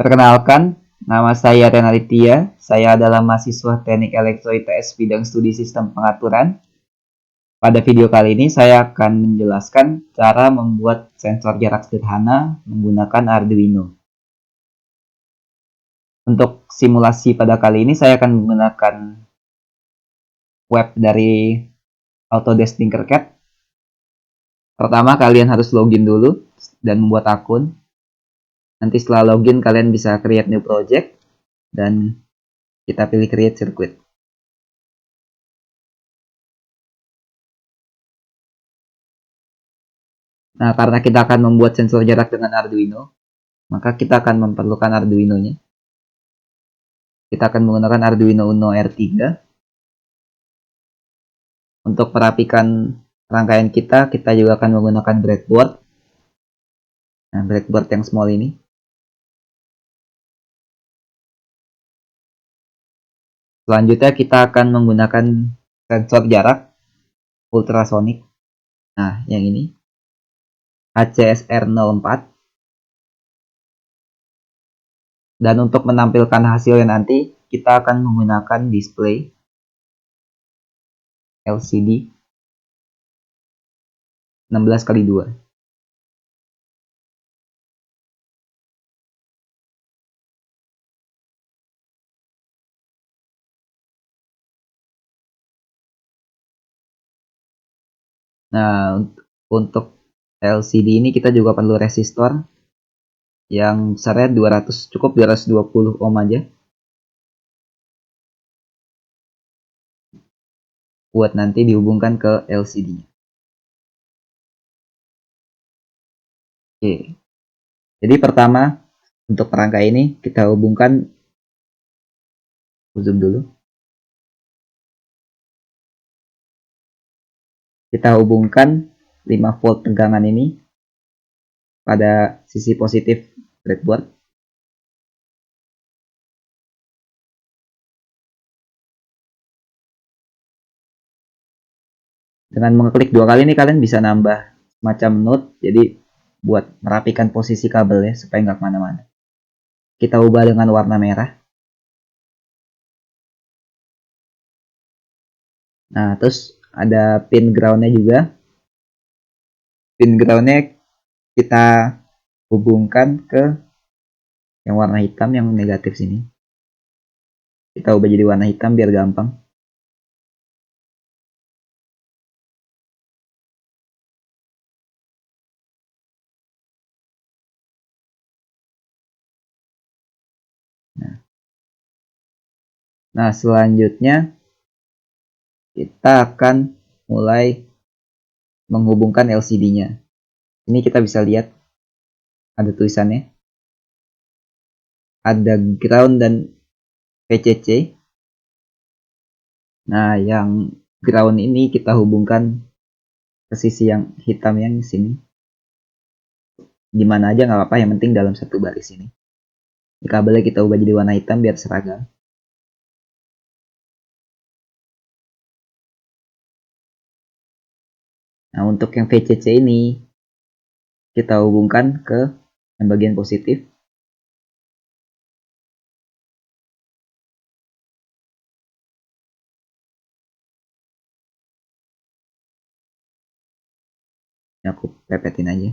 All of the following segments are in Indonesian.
Perkenalkan, nama saya Renalitya. Saya adalah mahasiswa Teknik Elektro ITS bidang studi sistem pengaturan. Pada video kali ini saya akan menjelaskan cara membuat sensor jarak sederhana menggunakan Arduino. Untuk simulasi pada kali ini saya akan menggunakan web dari Autodesk Tinkercad. Pertama kalian harus login dulu dan membuat akun. Nanti setelah login kalian bisa create new project dan kita pilih create circuit. Nah, karena kita akan membuat sensor jarak dengan Arduino, maka kita akan memerlukan Arduino-nya. Kita akan menggunakan Arduino Uno R3. Untuk merapikan rangkaian kita juga akan menggunakan breadboard. Nah, breadboard yang small ini. Selanjutnya kita akan menggunakan sensor jarak ultrasonic. Nah, yang ini. HCSR04. Dan untuk menampilkan hasilnya nanti, kita akan menggunakan display LCD 16x2. Nah, untuk LCD ini kita juga perlu resistor yang besarnya 200, cukup 220 ohm aja. Buat nanti dihubungkan ke LCD-nya. Oke. Jadi pertama untuk perangkai ini kita hubungkan, zoom dulu. Kita hubungkan 5 volt tegangan ini pada sisi positif breadboard. Dengan mengklik 2 kali ini kalian bisa nambah macam node, jadi buat merapikan posisi kabel ya supaya nggak kemana-mana. Kita ubah dengan warna merah. Nah, terus ada pin ground-nya juga. Pin ground-nya kita hubungkan ke yang warna hitam yang negatif sini. Kita ubah jadi warna hitam biar gampang. Nah, selanjutnya kita akan mulai menghubungkan LCD-nya. Ini kita bisa lihat ada tulisannya. Ada ground dan VCC. Nah, yang ground ini kita hubungkan ke sisi yang hitam yang di sini. Dimana aja nggak apa-apa, yang penting dalam satu baris ini. Ini kabelnya kita ubah jadi warna hitam biar seragam. Nah, untuk yang VCC ini kita hubungkan ke yang bagian positif. Ini aku pepetin aja.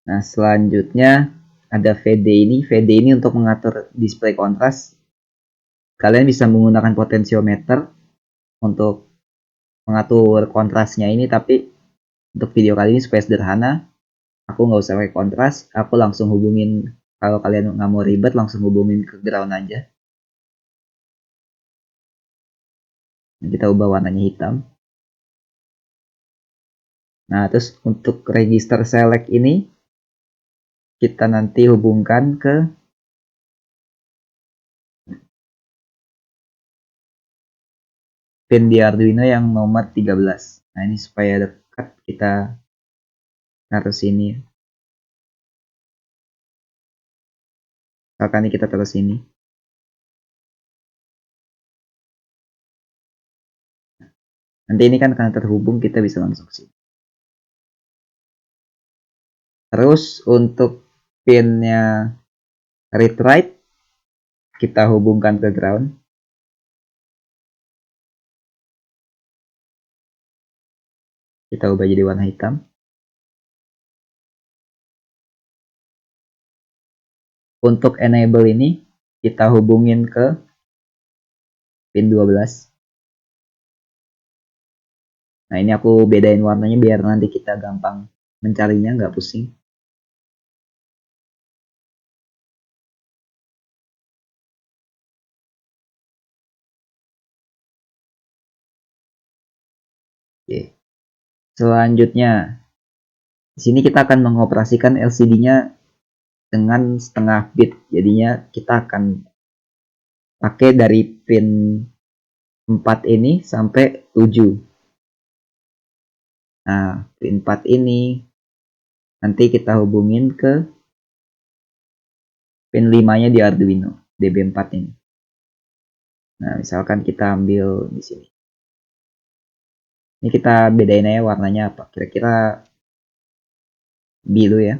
Nah, selanjutnya ada VD ini. VD ini untuk mengatur display kontras. Kalian bisa menggunakan potensiometer untuk mengatur kontrasnya ini, tapi untuk video kali ini supaya sederhana, aku nggak usah pakai kontras, aku langsung hubungin. Kalau kalian nggak mau ribet, langsung hubungin ke ground aja. Nah, kita ubah warnanya hitam. Nah, terus untuk register select ini kita nanti hubungkan ke pin di Arduino yang nomor 13. Nah, ini supaya dekat kita taruh sini. Misalkan ini kita taruh sini. Nanti ini kan karena terhubung, kita bisa langsung sini. Terus untuk pinnya read write kita hubungkan ke ground. Kita ubah jadi warna hitam. Untuk enable ini kita hubungin ke pin 12. Nah, ini aku bedain warnanya biar nanti kita gampang mencarinya, nggak pusing. Oke. Selanjutnya, di sini kita akan mengoperasikan LCD-nya dengan setengah bit. Jadinya kita akan pakai dari pin 4 ini sampai 7. Nah, pin 4 ini nanti kita hubungin ke pin 5-nya di Arduino DB4 ini. Nah, misalkan kita ambil di sini. Ini kita bedain aja warnanya apa. Kira-kira biru ya,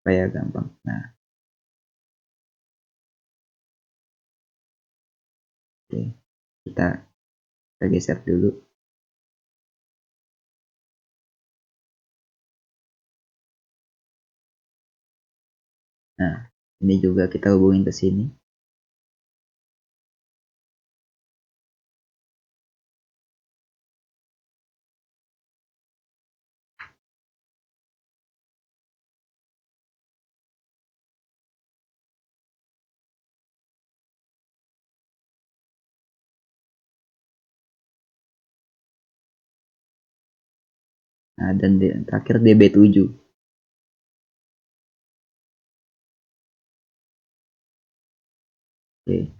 supaya gampang. Nah, oke. Kita geser dulu. Nah, ini juga kita hubungin ke sini. Nah, dan terakhir DB7. Oke.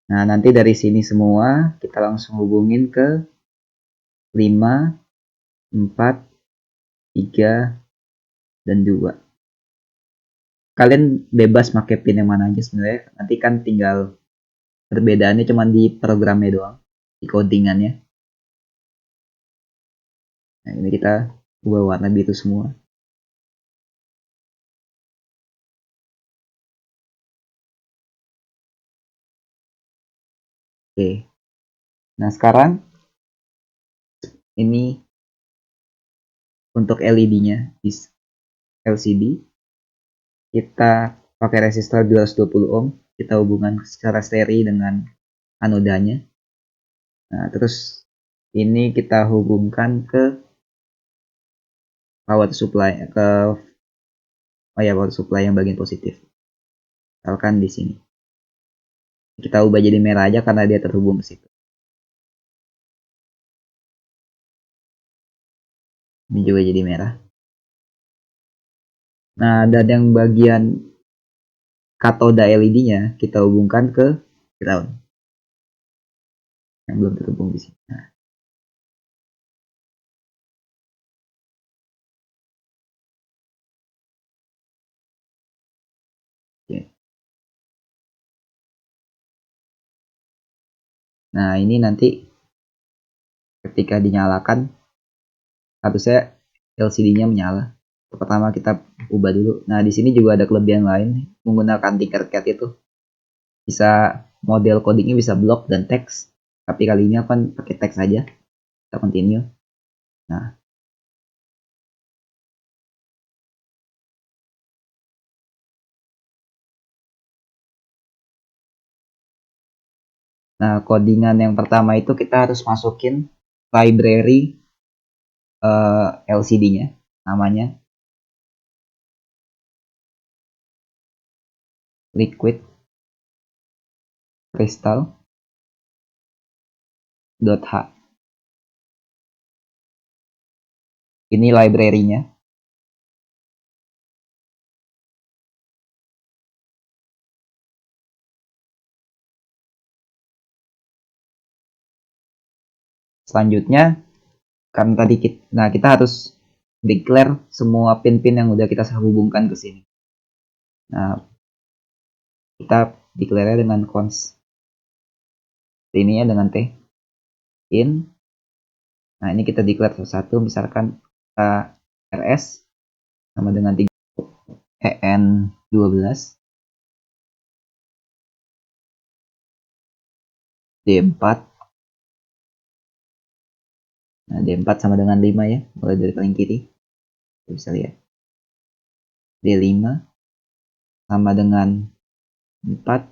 Nah, nanti dari sini semua kita langsung hubungin ke 5, 4, 3, dan 2. Kalian bebas pakai pin yang mana aja sebenarnya. Nanti kan tinggal perbedaannya cuma di programnya doang, di codingannya. Nah, ini kita ubah warna biru semua. Oke. Nah, sekarang ini untuk LED-nya di LCD kita pakai resistor 220 ohm, kita hubungkan secara seri dengan anodanya. Nah, terus ini kita hubungkan ke power supply power supply yang bagian positif. Misalkan di sini. Kita ubah jadi merah aja karena dia terhubung ke situ. Ini juga jadi merah. Nah, dan yang bagian katoda LED-nya kita hubungkan ke ground. Yang belum terhubung di sini. Nah. Oke. Nah, ini nanti ketika dinyalakan harusnya LCD-nya menyala. Pertama kita ubah dulu. Nah, di sini juga ada kelebihan lain menggunakan Tinkercad itu. Bisa model codingnya bisa block dan teks. Tapi kali ini akan pakai teks saja. Kita continue. Nah, codingan yang pertama itu kita harus masukin library LCD-nya, namanya liquid crystal.h. Ini library-nya. Selanjutnya, kan tadi kita harus declare semua pin-pin yang udah kita hubungkan ke sini. Nah, kita declare dengan const ini ya dengan t in. Nah, ini kita declare satu, misalkan kita rs sama dengan 3 en 12, D4. Nah, D4 sama dengan 5 ya, mulai dari paling kiri. Kita bisa lihat. D5 sama dengan 4,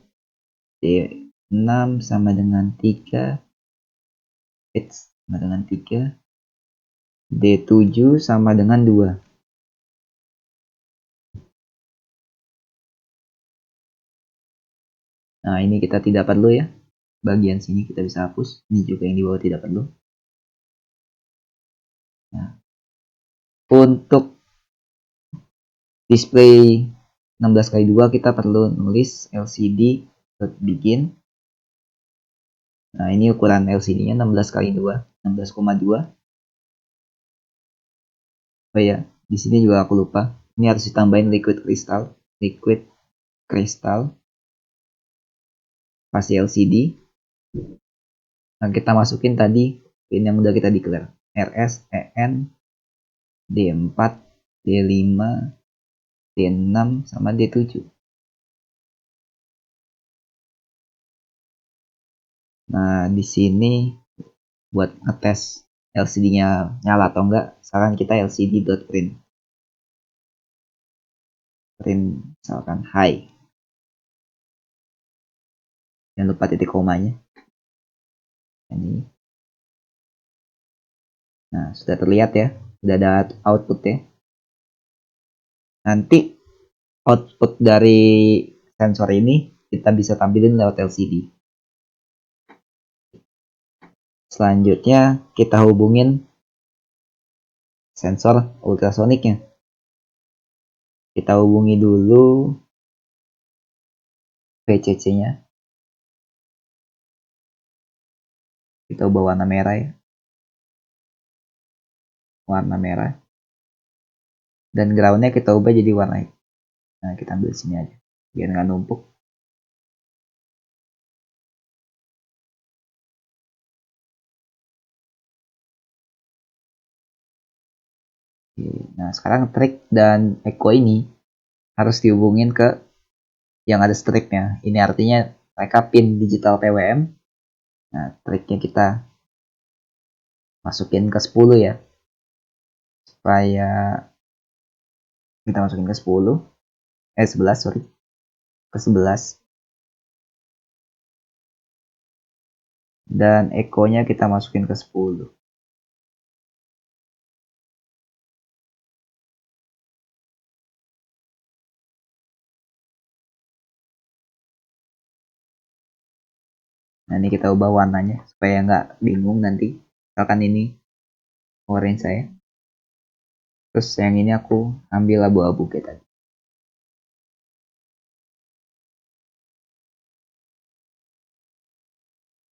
D6 sama dengan 3, H sama dengan 3, D7 sama dengan 2. Nah, ini kita tidak perlu ya. Bagian sini kita bisa hapus. Ini juga yang di bawah tidak perlu. Nah, untuk display 16x2 kita perlu nulis LCD begin. Nah, ini ukuran LCD-nya 16x2, 16,2. Oh ya, di sini juga aku lupa. Ini harus ditambahin liquid crystal pasti LCD. Nah, kita masukin tadi pin yang udah kita declare. RS, EN, D4, D5, D6 sama D7. Nah, di sini buat ngetes LCD-nya nyala atau enggak, sekarang kita lcd.print. Print misalkan high. Jangan lupa titik komanya. Ini. Nah, sudah terlihat ya. Sudah ada output ya. Nanti output dari sensor ini kita bisa tampilin lewat LCD. Selanjutnya kita hubungin sensor ultrasoniknya. Kita hubungi dulu VCC-nya. Kita ubah warna merah ya. Warna merah. Dan groundnya kita ubah jadi warna hijau. Nah, kita ambil sini aja. Biar nggak numpuk. Nah, sekarang trig dan echo ini harus dihubungin ke yang ada stripnya. Ini artinya mereka pin digital PWM. Nah, triknya kita masukin ke 10 ya. Supaya kita masukin ke 10. 11, sorry. Ke 11. Dan echo-nya kita masukin ke 10. Nah, ini kita ubah warnanya supaya nggak bingung nanti. Misalkan ini orange saya. Terus yang ini aku ambil abu-abu kayak tadi.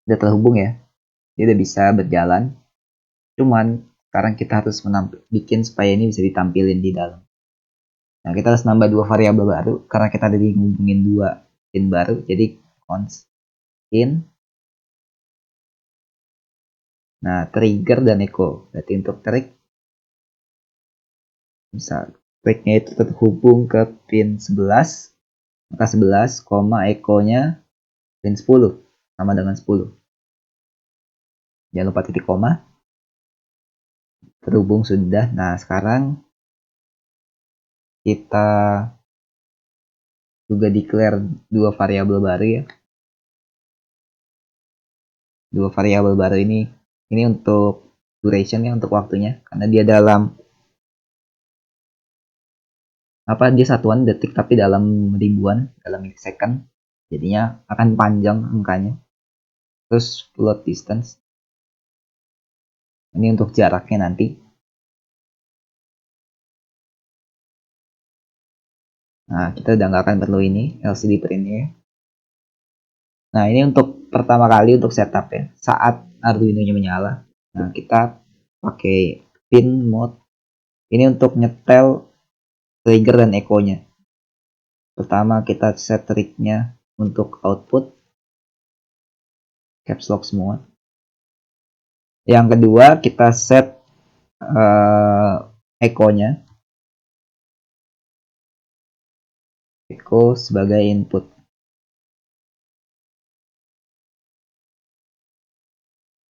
Udah terhubung ya. Dia udah bisa berjalan. Cuman sekarang kita harus bikin supaya ini bisa ditampilin di dalam. Nah, kita harus nambah 2 variabel baru karena kita tadi ngubungin 2 pin baru. Jadi const in. Nah, trigger dan echo. Berarti untuk trig, misal trignya itu terhubung ke pin 11, maka 11, echo-nya pin 10 sama dengan 10. Jangan lupa titik koma. Terhubung sudah. Nah, sekarang kita juga declare 2 variabel baru ya. 2 variabel baru ini untuk duration ya, untuk waktunya, karena dia dia satuan detik tapi dalam ribuan, dalam millisecond, jadinya akan panjang angkanya. Terus float distance, ini untuk jaraknya nanti. Nah, kita udah nggak akan perlu ini LCD printnya. Nah, ini untuk pertama kali untuk setup ya, saat Arduino-nya menyala. Nah, kita pakai pin mode ini untuk nyetel trigger dan echo-nya. Pertama kita set trignya untuk output caps lock semua. Yang kedua kita set echo-nya. echo sebagai input.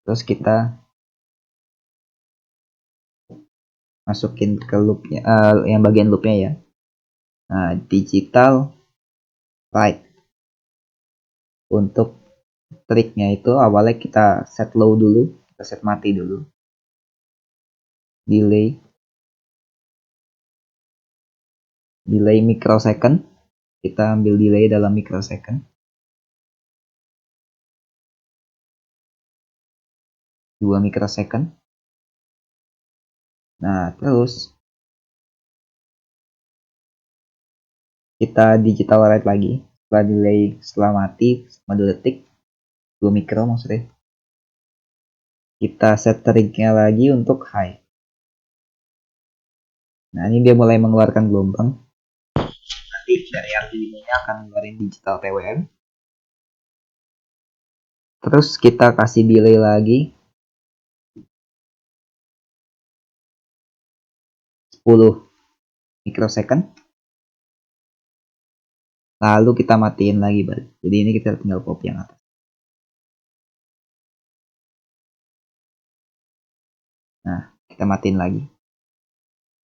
Terus kita masukin ke loopnya, yang bagian loopnya ya. Nah, digital write. Untuk triknya itu awalnya kita set low dulu, kita set mati dulu. Delay microsecond, kita ambil delay dalam microsecond. 2 microsecond. Nah, terus kita digital write lagi. Setelah delay, setelah mati selama 2 detik, 2 mikro maksudnya. Kita set trignya lagi untuk high. Nah, ini dia mulai mengeluarkan gelombang. Nanti dari RGB-nya akan mengeluarkan digital TWM. Terus kita kasih delay lagi 10 microsecond. Lalu kita matiin lagi balik. Jadi ini kita tinggal copy yang atas. Nah, kita matiin lagi.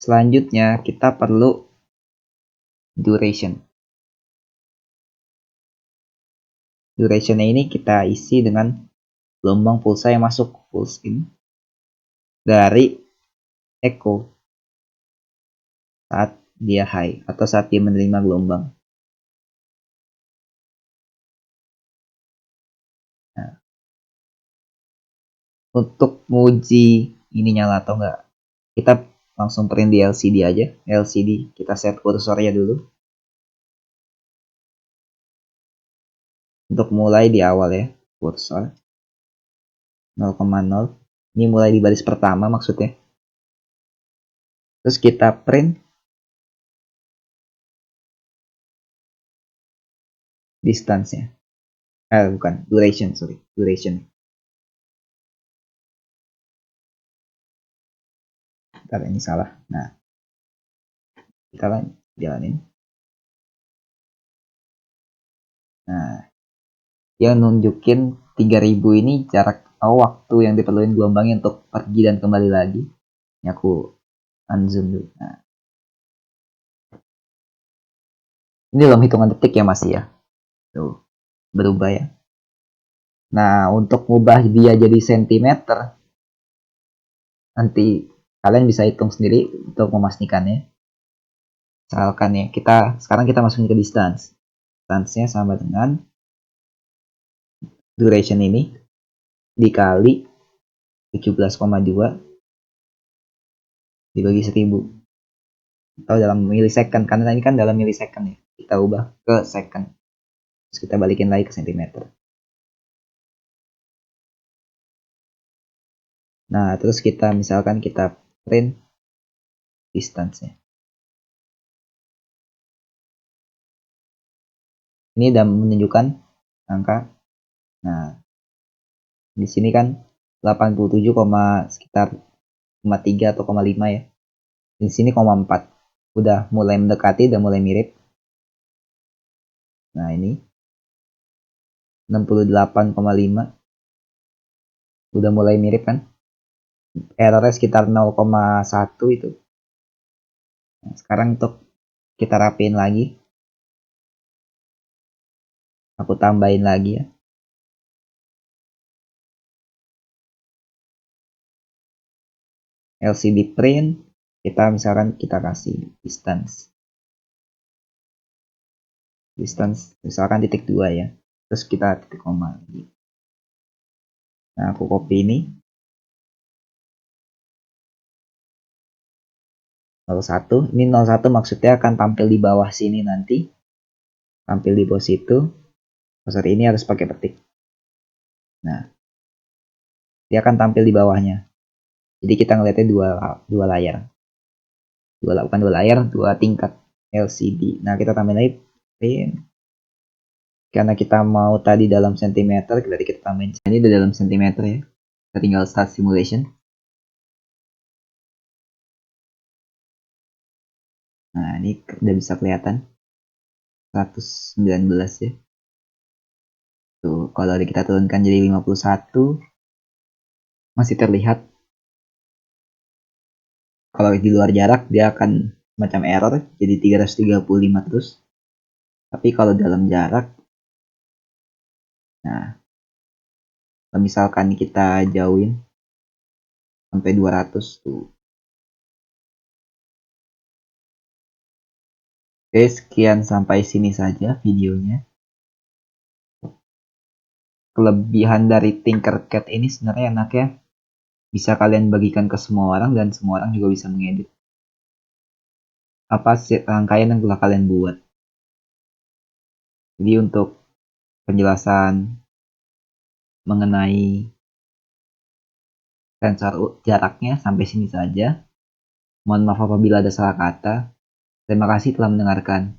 Selanjutnya kita perlu duration. Durationnya ini kita isi dengan gelombang pulsa yang masuk pulse in dari echo saat dia high atau saat dia menerima gelombang. Nah, untuk menguji ini nyala atau enggak, kita langsung print di LCD aja. LCD kita set kursornya dulu. Untuk mulai di awal ya, kursor 0,0. Ini mulai di baris pertama maksudnya. Terus kita print distance-nya. Bukan, duration, sorry. Duration. Bentar, ini salah. Nah, kita jalanin. Nah, dia nunjukin 3000 ini jarak atau waktu yang diperlukan gelombangnya untuk pergi dan kembali lagi. Ini aku unzoom dulu. Nah, ini dalam hitungan detik ya masih ya. Tuh, berubah ya. Nah, untuk mengubah dia jadi sentimeter, nanti kalian bisa hitung sendiri untuk memastikannya. Misalkan ya, sekarang kita masukin ke distance. Distance-nya sama dengan duration ini dikali 17,2 dibagi 1000 atau dalam milisecond, karena ini kan dalam milisecond ya, kita ubah ke second, terus kita balikin lagi ke centimeter. Nah, terus kita misalkan kita print distance-nya. Ini udah menunjukkan angka. Nah, di sini kan 87, sekitar 3 atau 5 ya. Di sini 4. Udah mulai mendekati, udah mulai mirip. Nah, ini 68,5. Udah mulai mirip kan? Errornya sekitar 0,1 itu. Nah, sekarang untuk kita rapiin lagi. Aku tambahin lagi ya. LCD print, kita misalkan kita kasih distance misalkan titik 2 ya, terus kita titik koma lagi. Nah, aku copy ini 01. Ini 01 maksudnya akan tampil di bawah sini nanti, tampil di bawah situ. Maksud ini harus pakai petik. Nah, dia akan tampil di bawahnya, jadi kita ngeliatnya dua layar, bukan dua layar, dua tingkat LCD. Nah, kita tambahin lagi print. Karena kita mau tadi dalam sentimeter, berarti kita tambahin ini udah dalam sentimeter ya. Kita tinggal start simulation. Nah, ini udah bisa kelihatan. 119 ya. Tuh, kalau kita turunkan jadi 51 masih terlihat. Kalau di luar jarak dia akan macam error jadi 335 terus. Tapi kalau dalam jarak, nah kalau misalkan kita jauhin sampai 200 tuh. Oke, sekian sampai sini saja videonya. Kelebihan dari Tinkercad ini sebenarnya enaknya bisa kalian bagikan ke semua orang dan semua orang juga bisa mengedit apa sih rangkaian yang telah kalian buat. Jadi untuk penjelasan mengenai sensor jaraknya sampai sini saja. Mohon maaf apabila ada salah kata. Terima kasih telah mendengarkan.